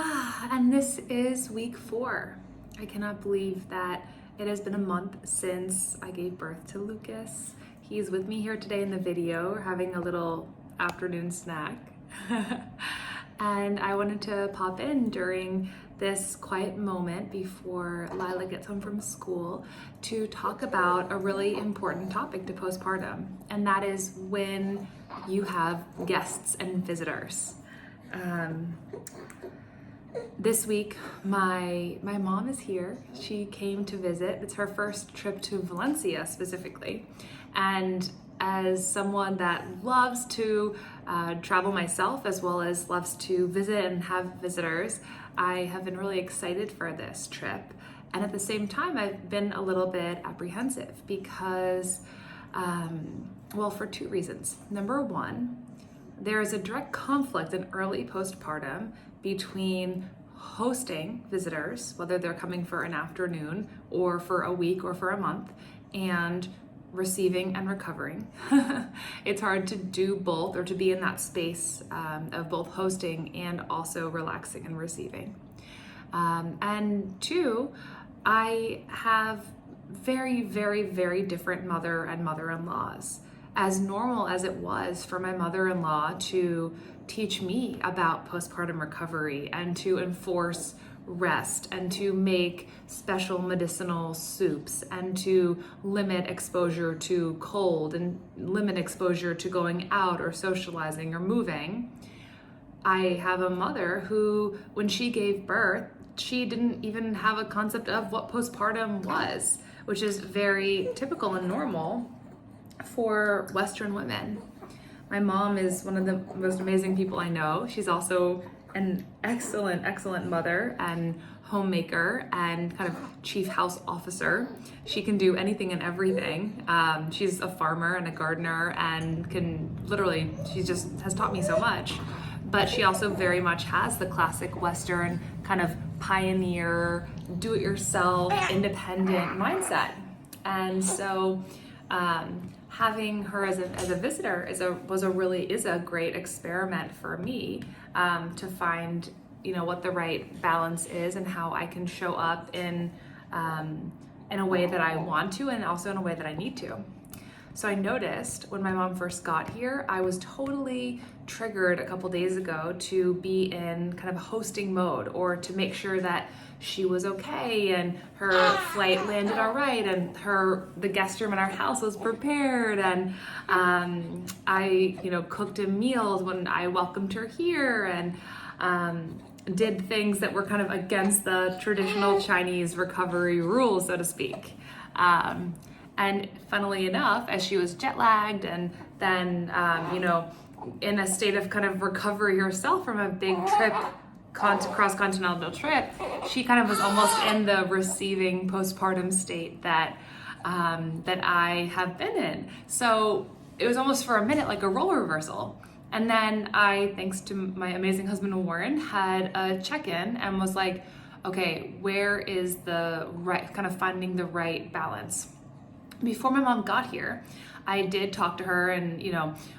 And this is week 4. I cannot believe that it has been a month since I gave birth to Lucas. He's with me here today in the video. We're having a little afternoon snack. And I wanted to pop in during this quiet moment before Lila gets home from school to talk about a really important topic to postpartum, and that is when you have guests and visitors. This week, my mom is here. She came to visit. It's her first trip to Valencia specifically. And as someone that loves to travel myself, as well as loves to visit and have visitors, I have been really excited for this trip. And at the same time, I've been a little bit apprehensive because, for 2 reasons. Number one, there is a direct conflict in early postpartum between hosting visitors, whether they're coming for an afternoon or for a week or for a month, and receiving and recovering. It's hard to do both, or to be in that space of both hosting and also relaxing and receiving. And 2, I have very, very, very different mother and mother-in-laws. As normal as it was for my mother-in-law to teach me about postpartum recovery and to enforce rest and to make special medicinal soups and to limit exposure to cold and limit exposure to going out or socializing or moving, I have a mother who, when she gave birth, she didn't even have a concept of what postpartum was, which is very typical and normal for Western women. My mom is one of the most amazing people I know. She's also an excellent, excellent mother and homemaker and kind of chief house officer. She can do anything and everything. She's a farmer and a gardener and she just has taught me so much. But she also very much has the classic Western kind of pioneer, do-it-yourself, independent mindset. And so having her as a visitor is a great experiment for me to find what the right balance is and how I can show up in a way that I want to and also in a way that I need to. So I noticed when my mom first got here, I was totally triggered a couple days ago to be in kind of hosting mode, or to make sure that she was okay and her flight landed all right and the guest room in our house was prepared, and I cooked meals when I welcomed her here, and did things that were kind of against the traditional Chinese recovery rules, so to speak. And funnily enough, as she was jet lagged and then, in a state of kind of recovery herself from a big trip, cross-continental trip, she kind of was almost in the receiving postpartum state that I have been in. So it was almost for a minute like a role reversal. And then I, thanks to my amazing husband Warren, had a check-in and was like, okay, where is the right, kind of finding the right balance? Before my mom got here, I did talk to her, and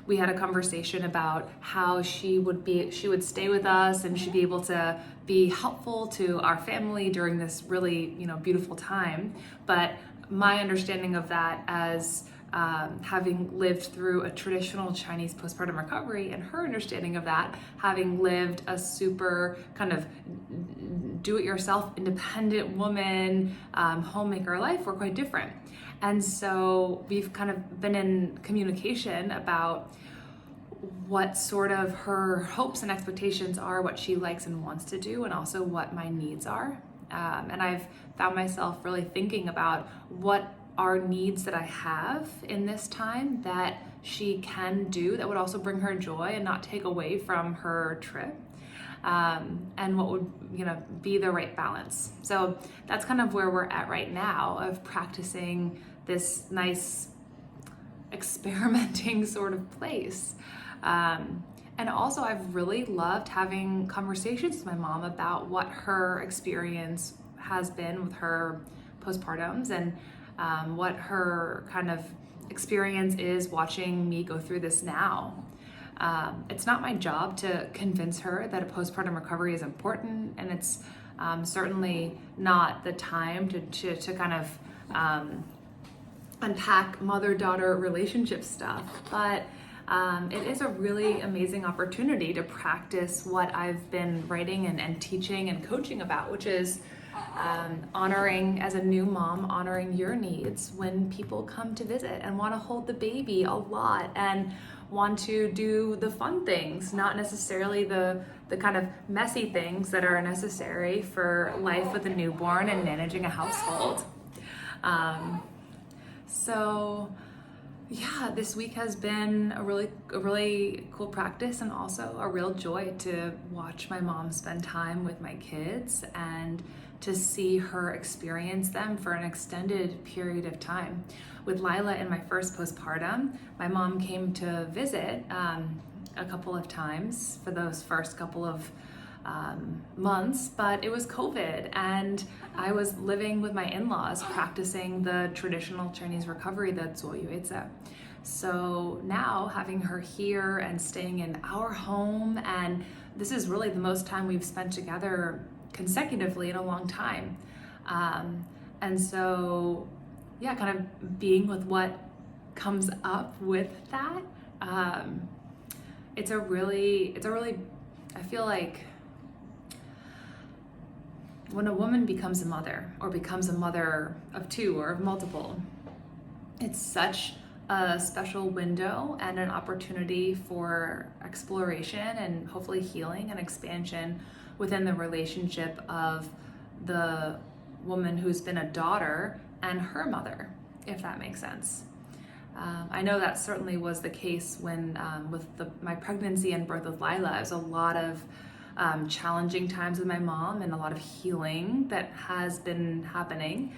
we had a conversation about how she would stay with us and she'd be able to be helpful to our family during this really beautiful time. But my understanding of that as having lived through a traditional Chinese postpartum recovery, and her understanding of that having lived a super kind of do-it-yourself independent woman, homemaker life, were quite different. And so we've kind of been in communication about what sort of her hopes and expectations are, what she likes and wants to do, and also what my needs are. And I've found myself really thinking about what are needs that I have in this time that she can do that would also bring her joy and not take away from her trip. And what would be the right balance. So that's kind of where we're at right now, of practicing this nice experimenting sort of place. And also I've really loved having conversations with my mom about what her experience has been with her postpartums, and what her kind of experience is watching me go through this now. It's not my job to convince her that a postpartum recovery is important, and it's certainly not the time to kind of unpack mother-daughter relationship stuff, but it is a really amazing opportunity to practice what I've been writing and teaching and coaching about, which is honoring, as a new mom, honoring your needs when people come to visit and want to hold the baby a lot and want to do the fun things, not necessarily the kind of messy things that are necessary for life with a newborn and managing a household. So yeah, this week has been a really cool practice, and also a real joy to watch my mom spend time with my kids and to see her experience them for an extended period of time. With Lila in my first postpartum, my mom came to visit a couple of times for those first couple of months, but it was COVID and I was living with my in-laws practicing the traditional Chinese recovery, the 坐月子. So now having her here and staying in our home, and this is really the most time we've spent together consecutively in a long time. And so yeah, kind of being with what comes up with that. It's a really, I feel like when a woman becomes a mother, or becomes a mother of two or of multiple, it's such a special window and an opportunity for exploration and hopefully healing and expansion within the relationship of the woman who's been a daughter and her mother, if that makes sense. I know that certainly was the case when with my pregnancy and birth with Lila. It was a lot of challenging times with my mom and a lot of healing that has been happening.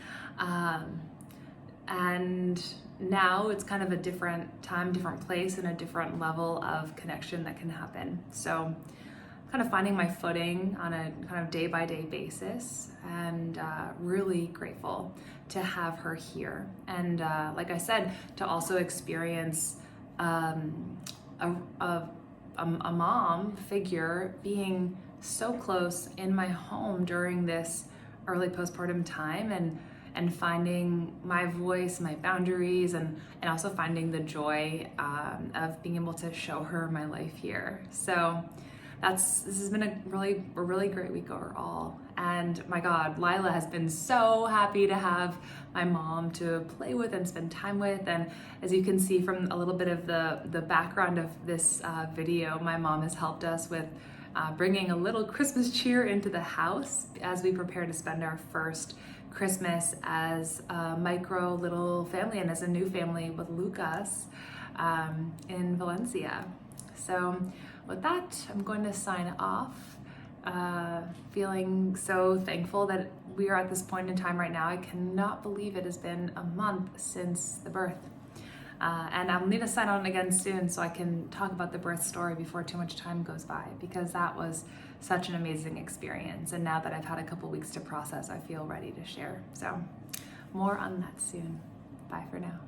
And now it's kind of a different time, different place, and a different level of connection that can happen. So kind of finding my footing on a kind of day-by-day basis, and really grateful to have her here. And like I said, to also experience a mom figure being so close in my home during this early postpartum time, and finding my voice, my boundaries, and also finding the joy of being able to show her my life here. So this has been a really great week overall. And my God, Lila has been so happy to have my mom to play with and spend time with. And as you can see from a little bit of the background of this video, my mom has helped us with bringing a little Christmas cheer into the house as we prepare to spend our first Christmas as a micro little family and as a new family with Lucas in Valencia. So with that, I'm going to sign off. Feeling so thankful that we are at this point in time right now. I cannot believe it has been a month since the birth. And I'll need to sign on again soon so I can talk about the birth story before too much time goes by, because that was such an amazing experience. And now that I've had a couple weeks to process, I feel ready to share. So more on that soon. Bye for now.